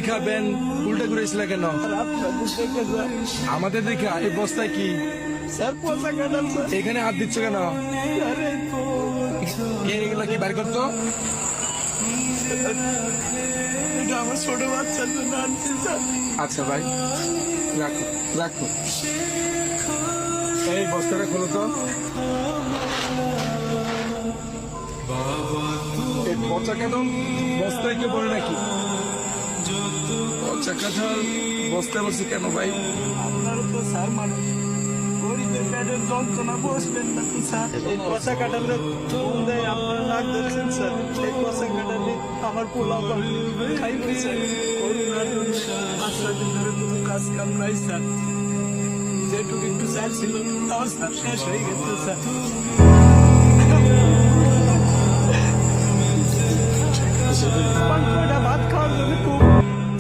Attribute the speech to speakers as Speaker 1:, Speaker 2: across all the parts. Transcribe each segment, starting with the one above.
Speaker 1: খাবেন উল্টা করেছিল কেন? আমাদের দেখা এই বস্তায় কি এখানে হাত দিচ্ছ কেন? এগুলা কি বার করতো?
Speaker 2: আমার ছোট বাচ্চার জন্য আনছি স্যার।
Speaker 1: আচ্ছা ভাই, রাখো রাখো। এই বস্তাটা খোলো তো। এই পচা কাঁঠাল বস্তায় কেউ বলে নাকি? পচা কাঁঠাল বস্তায় বসে কেন ভাই?
Speaker 2: আপনার তো স্যার মানে গরিবের পেটের যন্ত্রণা বসবেন না তো স্যার। এই পচা কাঁঠালের ফুল দেয় আপনারা নাক ধরছেন স্যার। এই পচা কাঁঠালে আমার পোলা খাই পয়সা করুণার জন্য 5 দিন ধরে কোনো কাজ কাম নাই স্যার। যেটুকু একটু চাল ছিল তাও স্যার শেষ হয়ে গেছে স্যার। কয়টা ভাত খাওয়ার জন্য খুব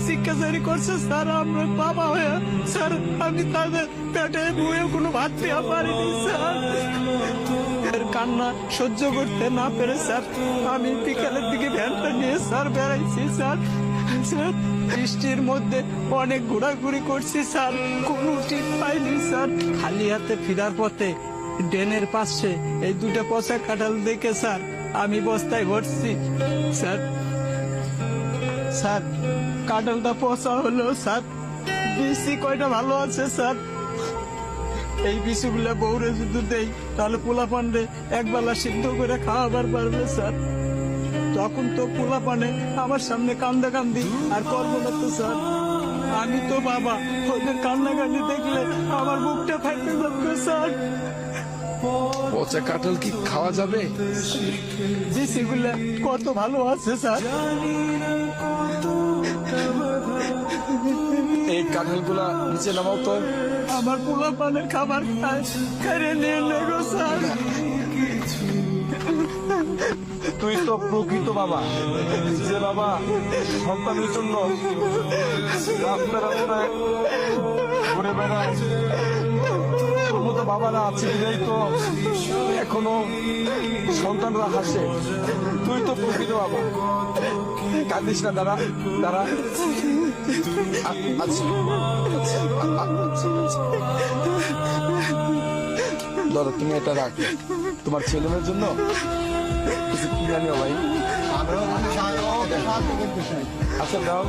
Speaker 2: শিক্ষাচারী করছে স্যার। আমরা বাবা হয়ে স্যার আমি তাদের পেটে বয়ে কোনো ভাত দেওয়া পারিনি স্যার। এর কান্না সহ্য করতে না পেরে স্যার আমি বিকালের দিকে ভ্যানটা নিয়ে স্যার বেড়াইছি স্যার। স্যার বৃষ্টির মধ্যে অনেক ঘোরাঘুরি করছি স্যার, কোনো ঠিক পাইনি স্যার। খালি হাতে ফিরার পথে ড্রেনের পাশে এই দুটো পচা কাঁঠাল দেখে স্যার আমি বস্তায় ভরছি স্যার। স্যার কাঁঠালটা পচা হলো স্যার, বিসি কয়টা ভালো আছে স্যার। এই বিসিগুলা বউরে যদি দেই তাহলে পোলা পান্ডে একবেলা সিদ্ধ করে খাওয়াবার পারবে স্যার। তখন তো পোলা পানে আমার সামনে কান্দা কান্দি আর করবো না তো স্যার। আমি তো বাবা, ওদের কান্না কান্দি দেখলে আমার বুকটা ফাইটে যাবে স্যার।
Speaker 1: পচা কাঁঠাল কি খাওয়া যাবে?
Speaker 2: বিসিগুলা কত ভালো আছে স্যার।
Speaker 1: এই কাঁঠালগুলা নিচে নামাও তো।
Speaker 2: আমার পোলা পানের খাবার খায় খেয়ে নিয়ে নেগো স্যার।
Speaker 1: তুই তো প্রকৃত বাবা, যে বাবা সন্তানের জন্য রাস্তা রাস্তায় ঘুরে বেড়ায়। তোর মতো বাবারা আছে বিধাই তো এখনো সন্তানরা হাসে। তুই তো প্রকৃত বাবা, কাঁদিস না। দাঁড়া দাঁড়া। ধরো তুমি এটা রাখো তোমার ছেলে মেয়ের জন্য কিছু কি জানিও ভাই। আচ্ছা দাও।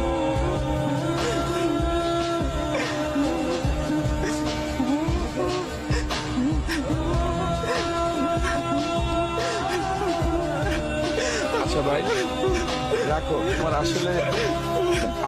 Speaker 1: আচ্ছা ভাই রাখো, তোমার আসলে